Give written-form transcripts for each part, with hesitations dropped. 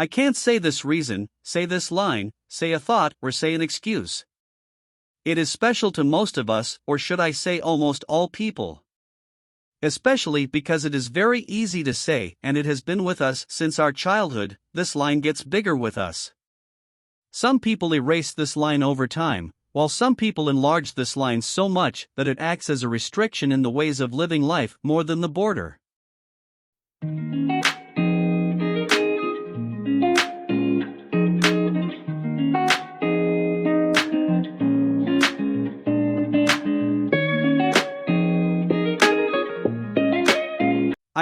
I can't say this reason, say this line, say a thought, or say an excuse. It is special to most of us, or should I say almost all people. Especially because it is very easy to say, and it has been with us since our childhood. This line gets bigger with us. Some people erase this line over time, while some people enlarge this line so much that it acts as a restriction in the ways of living life more than the border.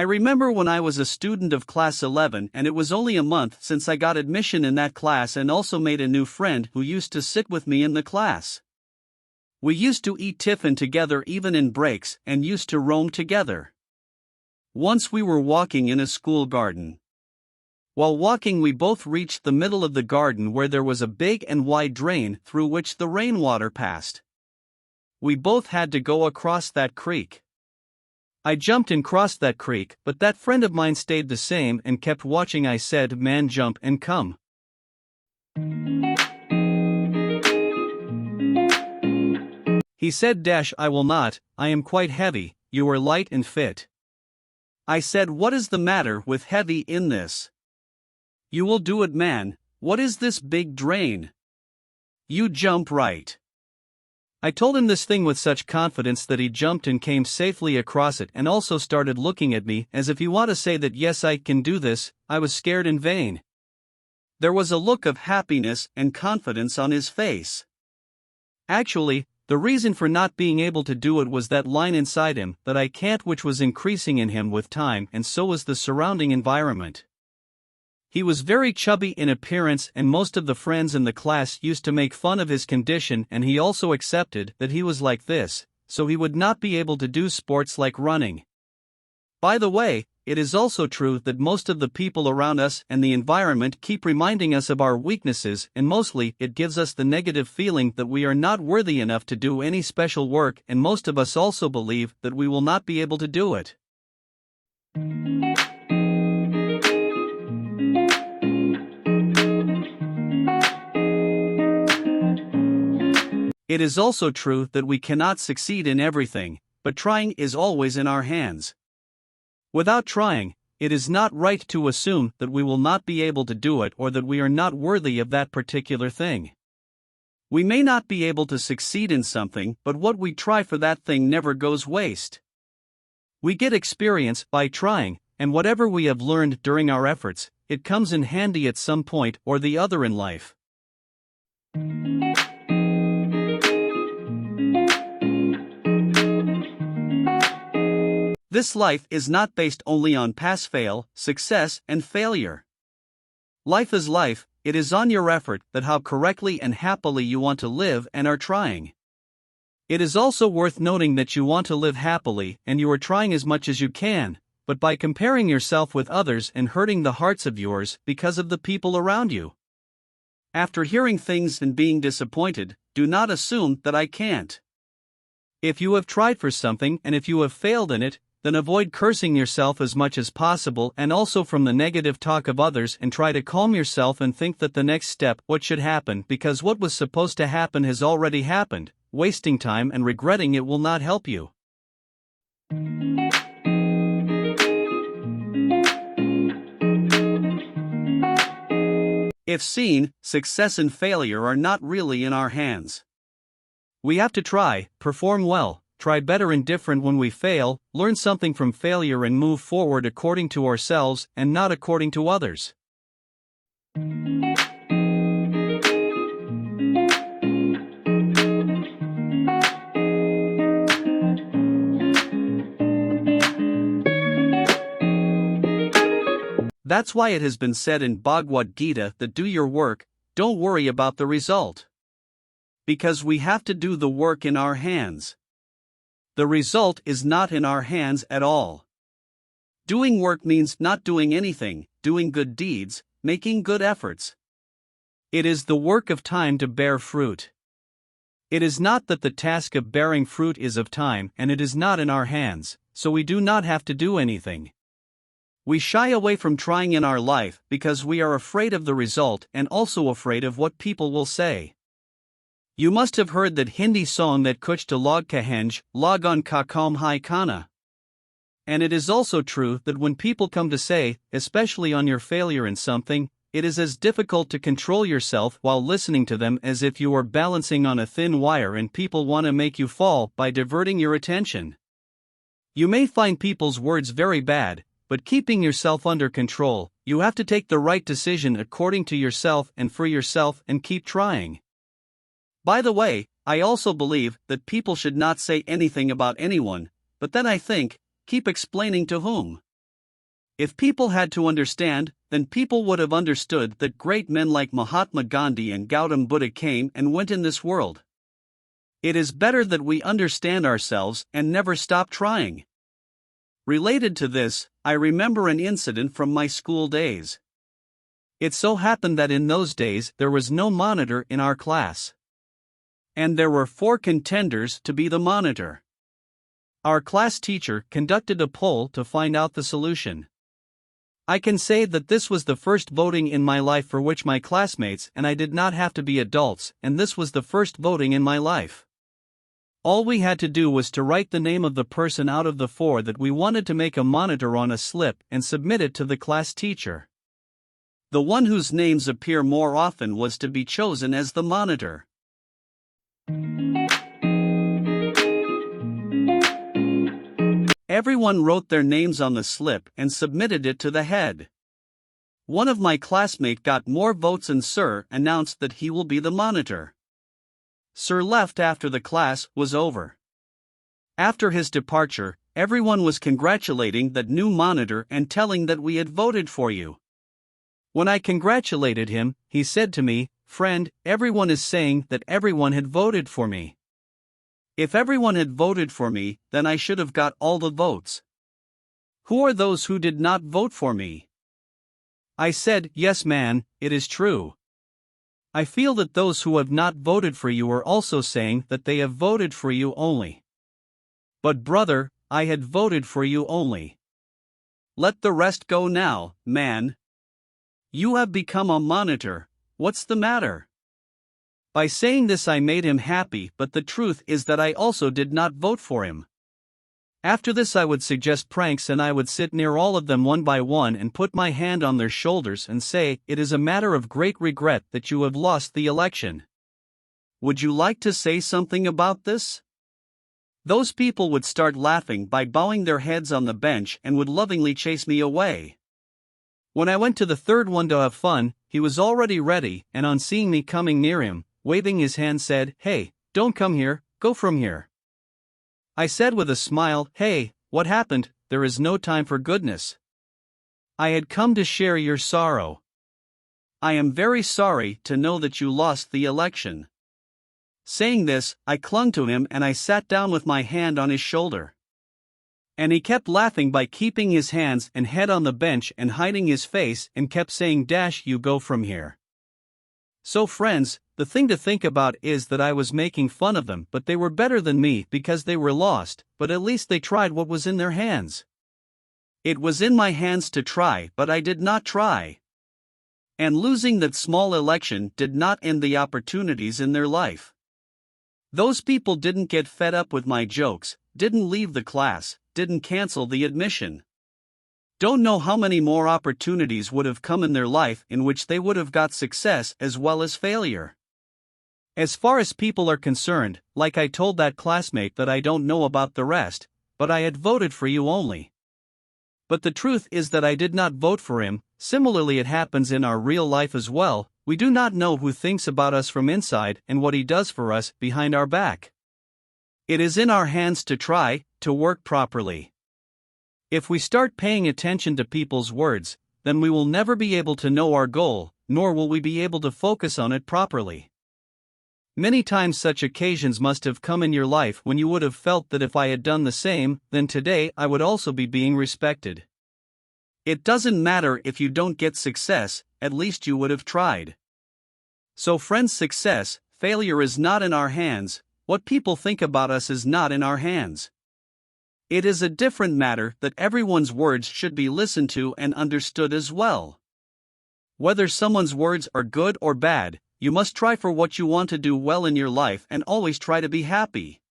I remember when I was a student of class 11 and it was only a month since I got admission in that class and also made a new friend who used to sit with me in the class. We used to eat tiffin together even in breaks and used to roam together. Once we were walking in a school garden. While walking we both reached the middle of the garden where there was a big and wide drain through which the rainwater passed. We both had to go across that creek. I jumped and crossed that creek, but that friend of mine stayed the same and kept watching. I said, "Man, jump and come." He said, "I will not, I am quite heavy, you are light and fit." I said, "What is the matter with heavy in this? You will do it, man, what is this big drain? You jump right." I told him this thing with such confidence that he jumped and came safely across it and also started looking at me as if he wanted to say that yes, I can do this. I was scared in vain. There was a look of happiness and confidence on his face. Actually, the reason for not being able to do it was that line inside him that I can't, which was increasing in him with time, and so was the surrounding environment. He was very chubby in appearance and most of the friends in the class used to make fun of his condition, and he also accepted that he was like this, so he would not be able to do sports like running. By the way, it is also true that most of the people around us and the environment keep reminding us of our weaknesses, and mostly it gives us the negative feeling that we are not worthy enough to do any special work, and most of us also believe that we will not be able to do it. It is also true that we cannot succeed in everything, but trying is always in our hands. Without trying, it is not right to assume that we will not be able to do it or that we are not worthy of that particular thing. We may not be able to succeed in something, but what we try for that thing never goes waste. We get experience by trying, and whatever we have learned during our efforts, it comes in handy at some point or the other in life. This life is not based only on pass-fail, success, and failure. Life is life, it is on your effort that how correctly and happily you want to live and are trying. It is also worth noting that you want to live happily and you are trying as much as you can, but by comparing yourself with others and hurting the hearts of yours because of the people around you. After hearing things and being disappointed, do not assume that I can't. If you have tried for something and if you have failed in it, then avoid cursing yourself as much as possible and also from the negative talk of others, and try to calm yourself and think that the next step, what should happen, because what was supposed to happen has already happened. Wasting time and regretting it will not help you. If seen, success and failure are not really in our hands. We have to try, perform well, try better and different when we fail, learn something from failure and move forward according to ourselves and not according to others. That's why it has been said in Bhagavad Gita that do your work, don't worry about the result. Because we have to do the work in our hands. The result is not in our hands at all. Doing work means not doing anything, doing good deeds, making good efforts. It is the work of time to bear fruit. It is not that the task of bearing fruit is of time and it is not in our hands, so we do not have to do anything. We shy away from trying in our life because we are afraid of the result and also afraid of what people will say. You must have heard that Hindi song that kuch to log kahenj, logon ka kaum hai kana. And it is also true that when people come to say, especially on your failure in something, it is as difficult to control yourself while listening to them as if you are balancing on a thin wire and people want to make you fall by diverting your attention. You may find people's words very bad, but keeping yourself under control, you have to take the right decision according to yourself and for yourself and keep trying. By the way, I also believe that people should not say anything about anyone, but then I think, keep explaining to whom? If people had to understand, then people would have understood that great men like Mahatma Gandhi and Gautam Buddha came and went in this world. It is better that we understand ourselves and never stop trying. Related to this, I remember an incident from my school days. It so happened that in those days there was no monitor in our class. And there were 4 contenders to be the monitor. Our class teacher conducted a poll to find out the solution. I can say that this was the first voting in my life for which my classmates and I did not have to be adults, and this was the first voting in my life. All we had to do was to write the name of the person out of the 4 that we wanted to make a monitor on a slip and submit it to the class teacher. The one whose names appear more often was to be chosen as the monitor. Everyone wrote their names on the slip and submitted it to the head. One of my classmates got more votes and Sir announced that he will be the monitor. Sir left after the class was over. After his departure, everyone was congratulating that new monitor and telling that we had voted for you. When I congratulated him, he said to me, "Friend, everyone is saying that everyone had voted for me. If everyone had voted for me, then I should have got all the votes. Who are those who did not vote for me?" I said, "Yes man, it is true. I feel that those who have not voted for you are also saying that they have voted for you only. But brother, I had voted for you only. Let the rest go now, man. You have become a monitor, what's the matter?" By saying this I made him happy, but the truth is that I also did not vote for him. After this I would suggest pranks and I would sit near all of them one by one and put my hand on their shoulders and say, "It is a matter of great regret that you have lost the election. Would you like to say something about this?" Those people would start laughing by bowing their heads on the bench and would lovingly chase me away. When I went to the third one to have fun, he was already ready and on seeing me coming near him, waving his hand said, "Hey, don't come here, go from here." I said with a smile, "Hey, what happened? There is no time for goodness. I had come to share your sorrow. I am very sorry to know that you lost the election." Saying this, I clung to him and I sat down with my hand on his shoulder. And he kept laughing by keeping his hands and head on the bench and hiding his face and kept saying, "You go from here." So friends, the thing to think about is that I was making fun of them, but they were better than me because they were lost, but at least they tried what was in their hands. It was in my hands to try, but I did not try. And losing that small election did not end the opportunities in their life. Those people didn't get fed up with my jokes, didn't leave the class, didn't cancel the admission. Don't know how many more opportunities would have come in their life in which they would have got success as well as failure. As far as people are concerned, like I told that classmate that I don't know about the rest, but I had voted for you only. But the truth is that I did not vote for him. Similarly, it happens in our real life as well. We do not know who thinks about us from inside and what he does for us behind our back. It is in our hands to try to work properly. If we start paying attention to people's words, then we will never be able to know our goal, nor will we be able to focus on it properly. Many times such occasions must have come in your life when you would have felt that if I had done the same, then today I would also be being respected. It doesn't matter if you don't get success, at least you would have tried. So friends, success, failure is not in our hands. What people think about us is not in our hands. It is a different matter that everyone's words should be listened to and understood as well. Whether someone's words are good or bad, you must try for what you want to do well in your life and always try to be happy.